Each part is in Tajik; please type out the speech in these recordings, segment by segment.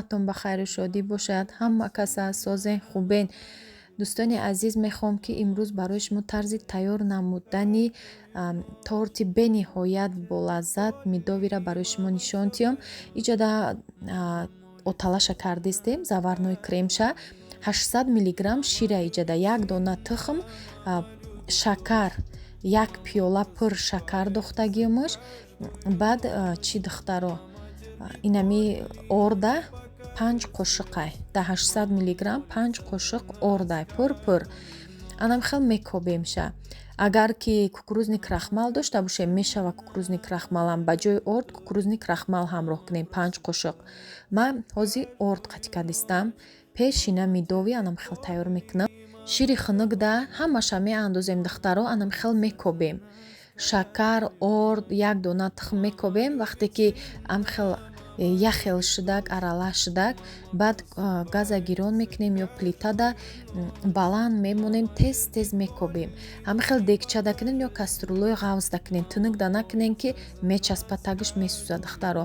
ҳолатон ба хайру шодӣ бошад. Ҳама каса созен, хубен. дӯстони азиз, мехоҳам ки имрӯз барои шумо тарзи тайёр намудани торти бениҳоят болаззат медовира барои шумо нишон диҳам. иҷода оталаша кардистем заварнои кремша 800 миллиграмм шира иҷода 1 дона тухм, шакар 1 пиёла пур шакар дохтагиямаш. баъд чӣ духтаро инами орда 5 қошиқай да 800 миллиграмм 5 қошиқ ордай пур анам хел мекобемша. агар ки кукурузни крахмал дошта бошем мешава кукурузни крахмалам ба ҷои орд кукурузни крахмал ҳамроҳ кунем 5 қошиқ. ман ҳозир орд қатӣ кардистам. пеш шина медови анам хел тайёр мекунам. шири хунукда ҳамаша меандозем духтаро анам хел мекобем. шакар, орд, 1 дона тухм мекобем. вақте ки амхел яхел шудак арала шудак баъд газа гирон мекунем ё плитада баланд мемонем тез мекобем. ҳамихел дегчада кунем ё каструлаи ғавзда кунем тунукда накунем ки мечаспад тагиш месӯзад духтаро.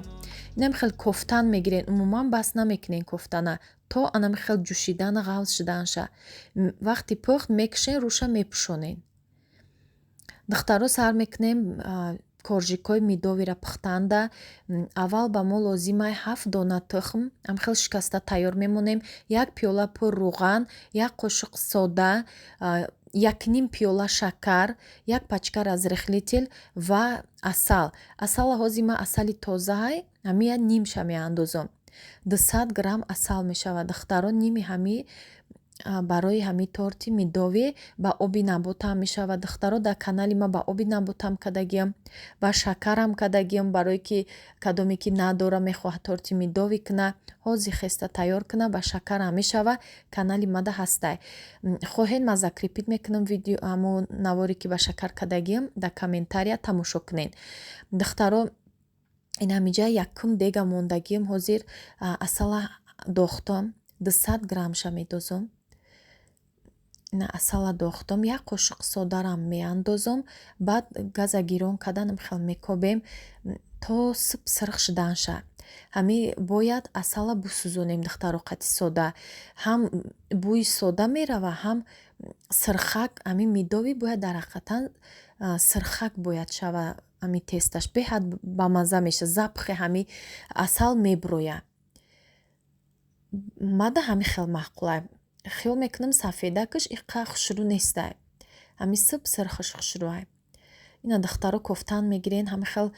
инам хел кофтан мегирем умуман бас намекунем кофтана то анам хел ҷӯшидан ғавз шуданша. вақти пухт мекушем руша мепӯшонем. духтаро сар мекунем коржикои медовира пухтанда. аввал ба мо лозимай 7 дона тухм амхел шикаста тайёр мемонем. 1 пиёла пур руған, 1 қошиқ сода, 1 пиёла шакар, 1 пачка разрехлитель ва асал. асала ҳозир ма асали тозаҳай ҳамия нимша меандозам. 200 грамм асал мешавад духтаро. ними ҳами барои ҳами торти медовӣ ба оби наботам мешавад духтаро. дар канали ма ба оби наботам кардагиям ба шакарам кардагиям барое ки кадоме ки надора мехоҳад торти медовӣ куна ҳозир хеста тайёр куна ба шакарам мешава. канали мада ҳастай. хоҳед ма закрепит мекунам видео ҳамон наворе ки ба шакар кардагиям дар комментария тамошо кунед духтаро. ин ҳамиҷа якум дега мондагиям ҳозир асала дохтам 200 граммша медозам. асала дохтам 1 қошиқ содарам меандозам. баъд газа гирон карданам хел мекобем то суб сирх шуданша. ҳами бояд асала бисӯзонем духтаро қати сода. ҳам бӯи сода мерава ҳам сирхак ҳами медови бояд дар ҳақиқатан сирхак бояд шава. ҳами тесташ беҳад ба маза меша. запхи ҳами асал меброя. мада ҳами хел маъқулай. хиёл мекунам сафедакаш иққа хушрӯ нестай. ҳами суб сирхаш хушрӯай. ина духтаро кофтан мегирен ҳами хел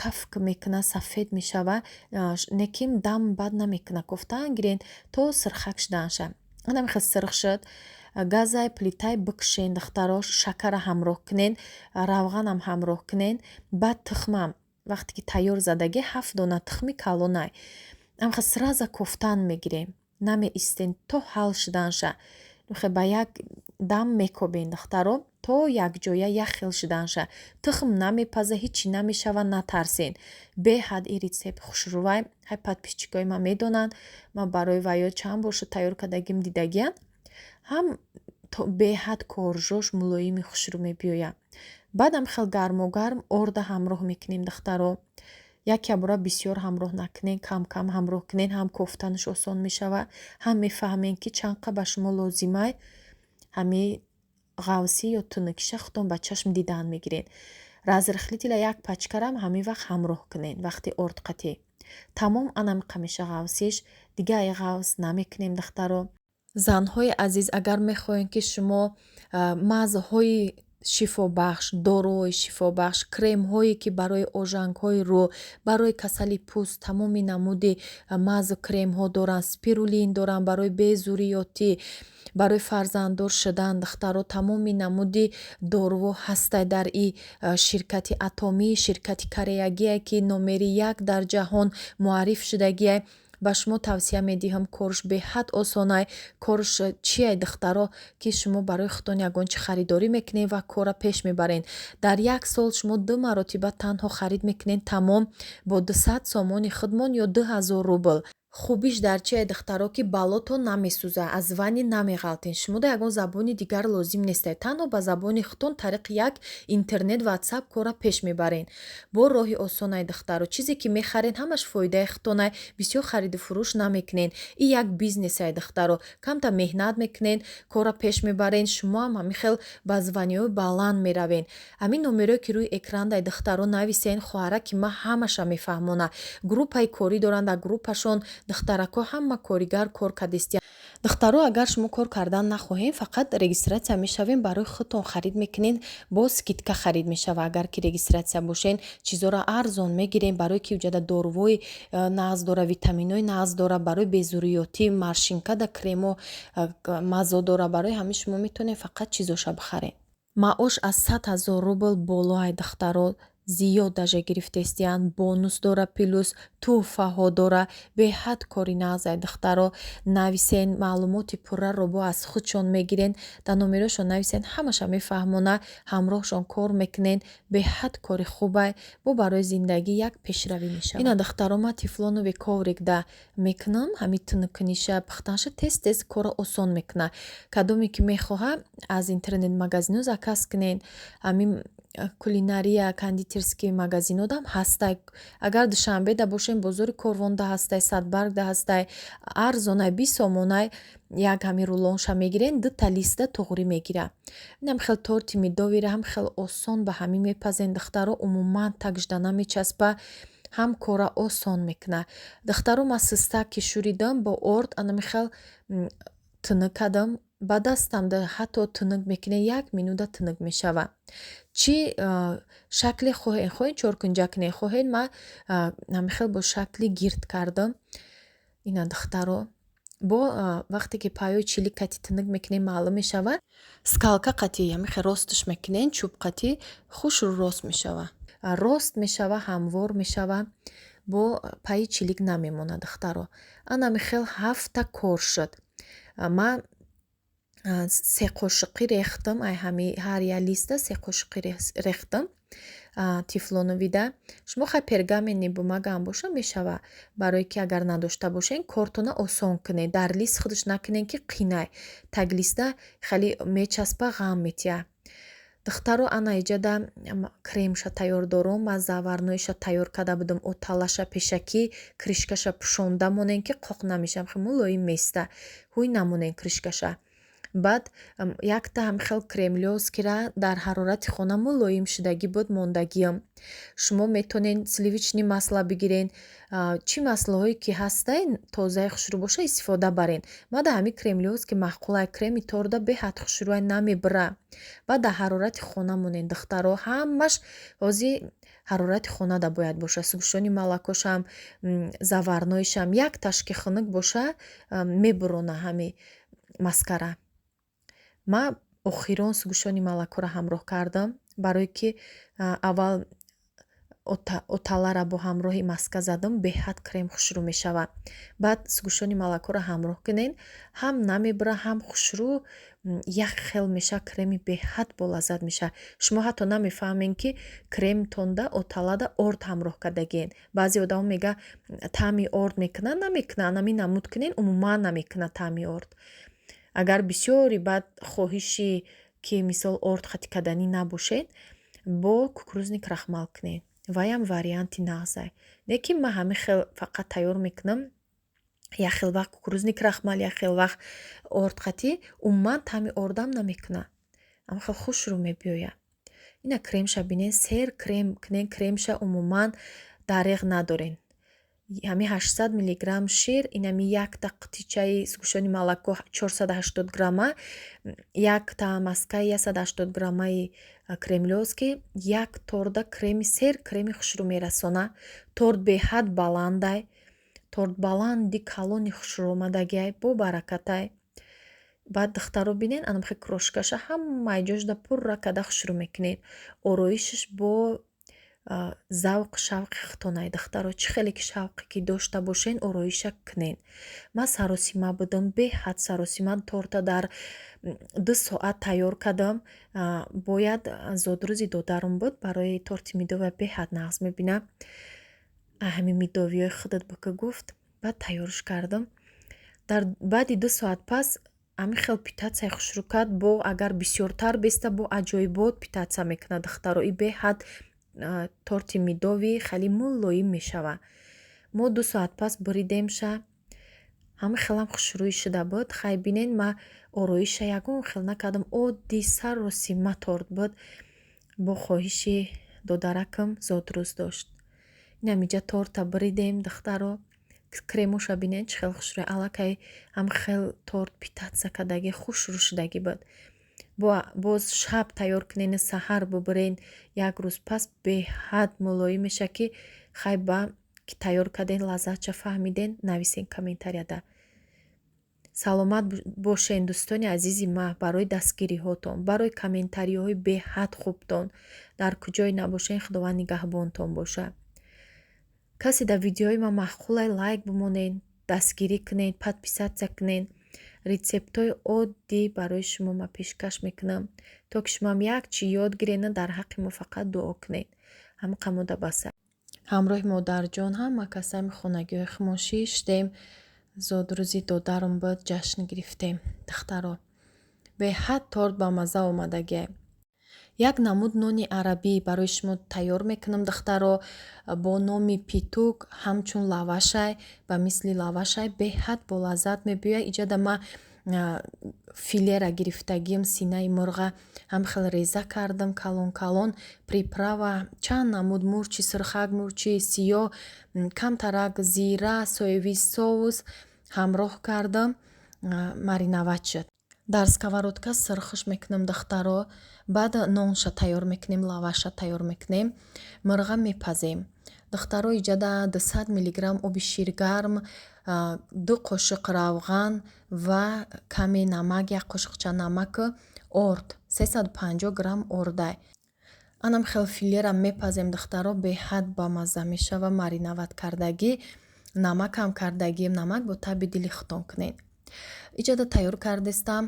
кафк мекуна сафед мешава. неким дам бад намекуна. кофтан гирен то сирхак шуданша. ҳами хел сирх шуд. газай плитай бикушен духтаро. шакара ҳамроҳ кунен, равғанам ҳамроҳ кунен. баъд тухмам вақте ки тайёр задаги 7 дона тухми калонай амха сраза кофтан мегирем. намеистен то ҳал шуданша. ба як дам мекобен духтаро то якҷоя яхел шуданша. тухм намепаза ҳичи намешава натарсен. беҳад ин рецепт хушрӯвай. ҳай подписчикои ма медонанд ма барои ваё чанд боша тайёр кардагим дидагиянд. ҳам беҳад коржош мулоими хушрӯ мебиёяд. баъдам хел гармогарм орда ҳамроҳ мекунем духтаро. яке бора бисёр ҳамроҳ накунен, кам ҳамроҳ кунен. ҳам кофтанаш осон мешава. ҳам мефаҳмем ки чанқа ба шумо лозимай. ҳами ғавсӣ ё тунукиша худтон ба чашм дидан мегирен. разрехлителя 1 пачкарам ҳамин вақт ҳамроҳ кунен. вақти орд қатӣ тамом анамиқа меша ғавсиш. дига ай ғавз намекунем духтаро. занҳои азиз, агар мехоҳем ки шумо мазҳои шифобахш, дорои шифобахш, кремҳое ки барои ожангҳои рӯ, барои касали пӯст тамоми намуди мазу кремҳо доранд, спирулин доранд барои безурётӣ, барои фарзанддор шудан духтаро тамоми намуди доруҳо ҳастай дар ин ширкати атомӣ, ширкати кореягие ки номери 1 дар ҷаҳон муарриф шудагие. ба шумо тавсия медиҳам. корш беҳад осонай. корш чияй духтаро ки шумо барои худтон ягон чи харидорӣ мекунед ва кора пеш мебаред. дар як сол шумо 2 маротиба танҳо харид мекунед тамом бо 200 сомони худмон ё 2000 рубл. хубиш дар чие духтаро ки балото намесӯзад, аз вани намеғалтен. Шумо да ягон забони дигар лозим нестай. Танҳо ба забони худтон тариқи як интернет, ватсап кора пеш мебарен. Бо роҳи осонай духтаро чизе ки мехарен ҳамаш фоидаи худтонай, бисёр хариду фурӯш намекунен. И як бизнесай духтаро. Камта меҳнат мекунен, кора пеш мебарен. Шумо ҳам ҳамин хел ба званиҳои баланд меравен. Ҳамин номеро ки рӯи экрандаи духтаро нависен, хоҳара ки ма ҳамаша мефаҳмона. Группаи корӣ доранд, дар группашон духтарако ҳама коригар кор кардистия. Духтаро агар шумо кор кардан нахоҳем, фақат регистратсия мешавем, барои худтон харид мекунен, бо скидка харид мешава. Агар ки регистратсия бошен, чизоро арзон мегирем, барои ки уҷада дорувои нағз дора, витаминои нағз дора, барои безурётӣ, маршинка да кремо мазо дора. Барои ҳамин шумо метонед фақат чизоша бихарен. маош аз 100 000 рубл болоай духтаро зиёд даже гирифтестиян, бонус дора, плюс тӯҳфаҳо дора, беҳад кори нағзай духтаро нависен, маълумоти пурраро бо аз худшон мегирен, дар номерошон нависен, ҳамаша мефаҳмона, ҳамроҳшон кор мекунен, беҳад кори хубай, бо барои зиндагӣ як пешравӣ мешавад. Ина духтаро ма тефлонови коврик да мекунам, ҳамин тунукуниша пухтанаша тез кора осон мекуна. Кадоме ки мехоҳа аз интернет магазино заказ кунен, ҳамин кулинария, кондитерские магазинодам ҳастай. Агар душанбеда бошем, бозори Корвонда ҳастай, Садбаргда ҳастай, арзонай 20 сомонай як ҳамин рулонша мегирен, 2 листа туғри мегира. Инам хел торти медовира, ҳам хел осон ба ҳамин мепазен. Духтаро умуман тагжда намечаспа, ҳам кора осон мекуна. Духтаро ма систак ки шуридам бо орд, анами хел тунук кардам, ба дастам да ҳатто тунук мекунен, 1 минута тунук мешава. Чӣ шакли хоҳед чоркунҷакне хоҳед, ма ҳамин хел бо шакли гирд кардам. Ина духтаро бо вақте ки паёи чилик қати тунук мекунен маълум мешава, скалка қати ҳамин хел росташ мекунен, чӯб қати хушрӯ рост мешава. Рост мешава, ҳамвор мешава, бо паи чилик намемона духтаро. Ана ҳамин хел 7 кор шуд. Ма 3 қошиқи рехтам, ай ҳами ҳар як листа 3 қошиқи рехтам тефлоновида. Шумо хай пергамени бумага ам боша мешава, барое ки агар надошта бошен кортона осон кунед. Дар лист худаш накунен ки қинай. Таглиста хали мечаспа, ғам метия. Духтаро ана иҷада кремша тайёр дорам, ма заварноиша тайёр карда будам, оталаша пешакӣ кришкаша пӯшонда монен ки қоқ намешам, хе мулоим места, ҳуй намонен кришкаша. Баъд якта ҳам хел кремлёвскира дар ҳарорати хона мулоим шудагӣ буд мондагиам. Шумо метонен сливични масла бигирен, чӣ маслаҳое ки ҳастаи тозаи хушрӯ боша истифода барен. Ма да ҳамин кремлёвски маъқулай креми торда беҳад хушрӯай намебира. Баъд дар ҳарорати хона монен духтаро, ҳамаш ҳози ҳарорати хона да бояд боша. Сугушони малакошам, заварноишам якташ ки хунук боша мебурона ҳамин маскара. ма охирон сугушони малакоро ҳамроҳ кардам, барое ки аввал оталара бо ҳамроҳи маска задам, беҳад крем хушрӯ мешава. Баъд сугушони малакоро ҳамроҳ кунен, ҳам намебира, ҳам хушрӯ, як хел меша, креми беҳад болаззат меша. Шумо ҳатто намефаҳмен ки кремтонда оталада орд ҳамроҳ кардагиен. баъзе одамо мега таъми орд мекунад, намекунад, анами намуд кунен, умуман намекунад таъми орд. Агар бисёри баъд хоҳиши ки мисол орд хати карданӣ набошед, бо кукурузни крахмал кунед. Ваям варианти нағзай. Лекин ма ҳамин хел фақат тайёр мекунам. Як хел вақт кукурузни крахмал, як хел вақт орд хати, умуман таъми ордам намекунад. Ҳамин хел хушрӯ мебиёяд. Ина кремша бинен, сер крем кунен, кремша умуман дареғ надорен. ҳамин 800 миллиграмм шир, инами якта қутичаи сугушони молоко 480 грамма, якта маскаи 180 граммаи кремлёвский, як торда креми сер креми хушрӯ мерасона. Торт беҳад баландай, торт баланди калони хушрӯомадагиай, бо баракатай. баъд духтаро бинен, анамхе крошкаша ҳамаи ҷошда пурра карда хушрӯ мекунед. Ороишаш бо завқ шавқи худтонай духтаро, чӣ хеле ки шавқе ки дошта бошен, ороиша кунен. Ман саросима будам, беҳад саросима торта дар 2 соат тайёр кардам. Бояд зодрӯзи додарум буд, барои торти медова беҳад нағз мебина. Ҳамин медовиёи худат бука гуфт. баъд тайёрш кардам. Дар баъди 2 соат пас ҳамин хел питатсияи хушрукат бо агар бисёртар биста бо аҷоибот питатсия мекунад духтаро. И беҳад торти медови хеле мулоим мешава. Мо 2 соат пас буридемша. ҳамин хелам хушрӯй шуда буд. Хай бинен ма ороиша ягон хел накардам. Оддӣ сарро сима торт буд. Бо хоҳиши додаракам зодрӯз дошт. Инамиҷа торта буридем духтаро. Кремуша бинен чӣ хел хушрӯй. Аллакай ҳамин хел торт питатсия кардаги хушрӯ шудагӣ буд. Боз шаб тайёр кунен, саҳар бубурен. Як рӯз пас беҳад мулоим меша ки хай ба ки тайёр карден лаззатша фаҳмиден нависен комментарияда. Саломат бошен дӯстони азизи ма. Барои дастгириҳотон, барои комментариҳои беҳад хубтон. Дар куҷое набошен худованд нигаҳбонтон боша. Касе дар видеои ма маъқулай лайк бимонен, дастгирӣ кунен, подписатсия кунен. Рецептҳои оддӣ барои шумо ма пешкаш мекунам, то ки шумоам як чӣ ёд гирен, дар ҳаққи мо фақат дуо кунед. Ҳамқамода баса. ҳамроҳи модарҷон ҳам макасами хонагиҳои химошӣ штем. Зодрӯзи додарам буд, ҷашн гирифтем духтаро. Беҳад торт ба мазза омадагӣ. Як намуд нони арабӣ барои шумо тайёр мекунам духтаро. Бо номи питук ҳамчун лавашай, ба мисли лавашай беҳад болаззат мебиёяд. иҷада ма филера гирифтагим, синаи мурға ҳам хел реза кардам калон калон. Приправа чанд намуд мурчи сирхак, мурчи сиёҳ, камтарак зира, соевӣ соус ҳамроҳ кардам. Мариновад шуд. Дар сковородка сирхуш мекунем духтаро. Баъд нонша тайёр мекунем, лаваша тайёр мекунем. Мурға мепазем. Духтаро иҷада 200 миллиграмм оби ширгарм, 2 қошиқ равған ва каме намак, 1 қошиқча намаку орд, 350 грамм ордай. Анам хел филера мепазем духтаро. Беҳад ба мазза мешава. Мариновад кардагӣ, намакам кардагӣ, намак бо таби дили худтон кунед. иҷада тайёр кардестам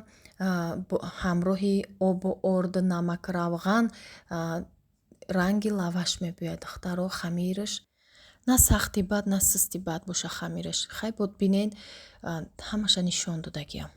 ҳамроҳи обу орд, намак, равған. Ранги лаваш мебиёяд духтаро. Хамираш на сахти бад, на сусти бад боша хамираш. Хай бод бинен ҳамаша нишон додагиам.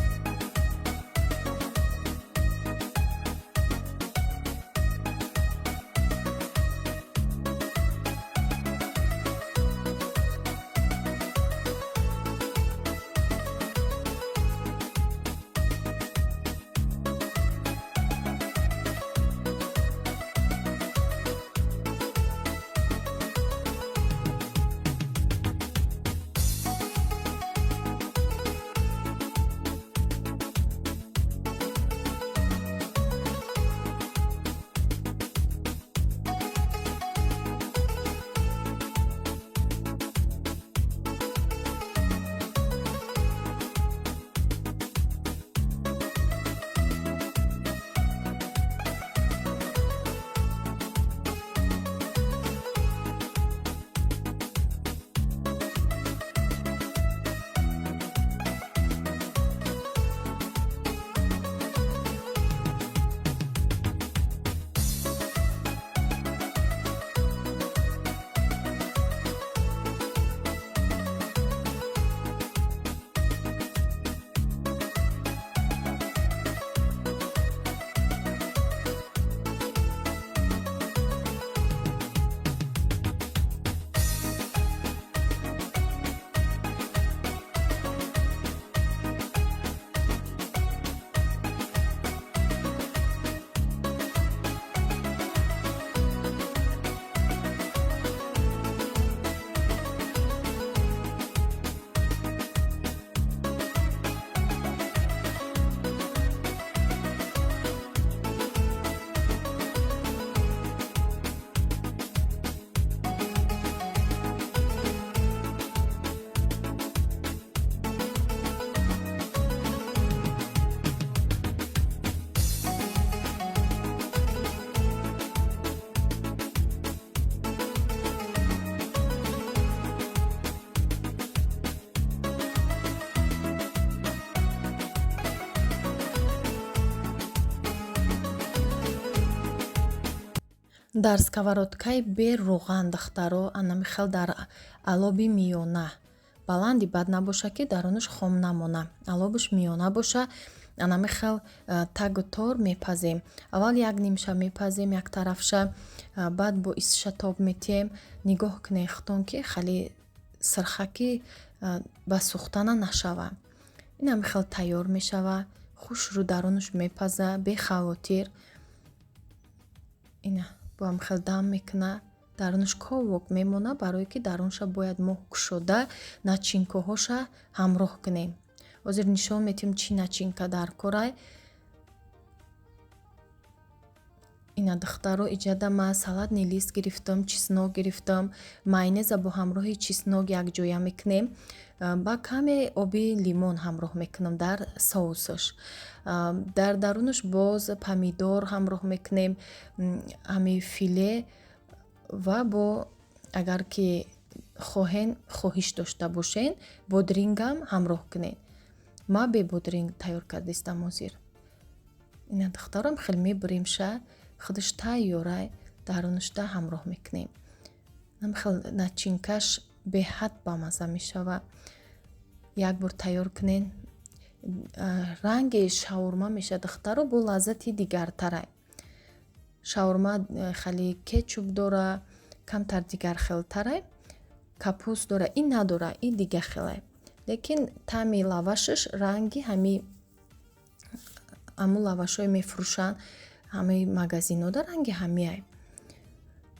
Дар сковородкаи бе рӯған духтаро анами хел дар алоби миёна баланди бад набоша ки дарунаш хом намона, алобаш миёна боша. Анаме хел тагу тор мепазем. Аввал як нимша мепазем яктарафша, баъд бо исша тоб метием. Нигоҳ кунед хутон ки хали сирхаки ба сӯхтана нашава. ин ҳаме хел тайёр мешава, хушрӯ дарунаш мепаза бехавотир. ина бо ҳаме хел дам мекуна, дарунаш ковок мемона, барое ки дарунша бояд мо кушода начинкаҳоша ҳамроҳ кунем. ҳозир нишон метиҳем чӣ начинка дар корай. ина духтаро иҷада ма салатни лист гирифтам, чеснок гирифтам, майонеза бо ҳамроҳи чеснок якҷоя мекунем. ба каме оби лимон ҳамроҳ мекунам дар соусаш. дар дарунаш боз помидор ҳамроҳ мекунем, ҳами филе ва бо агар ки хоҳиш дошта бошен бодрингам ҳамроҳ кунед. ма бе бодринг тайёр кардистам ҳозир. ина духтарам хел мебуримша, худаш тайёрай, дарунашда ҳамроҳ мекунем. ам хел начинкаш беҳад бамаза мешава. як бор тайёр кунен. Ранги шаурма меша духтаро бо лаззати дигартарай. шаурма хали кетчуп дора, камтар дигар хелтарай. Капуст дора, ин надора, ин дига хелай. Лекин таъми лавашаш ранги ҳамун лавашҳои мефурӯшанд ҳамаи магазинҳода ранги ҳамияй.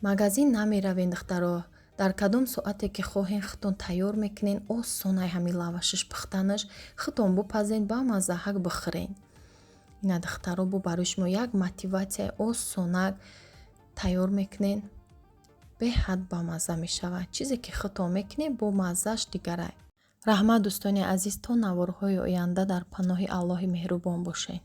Магазин намеравен духтаро. Дар кадом соате ки хоҳен хутон тайёр мекунен, осонай ҳами лавашаш пухтанаш, хутон бупазен бамаззаҳак бихӯрен. ина духтаро бо барои шумо як мотиватсияи осонак тайёр мекунен, беҳад бамазза мешавад. чизе ки хутон мекунем бо маззаш дигарай. раҳмат дӯстони азиз, то наворҳои оянда дар паноҳи Аллоҳи меҳрубон бошед.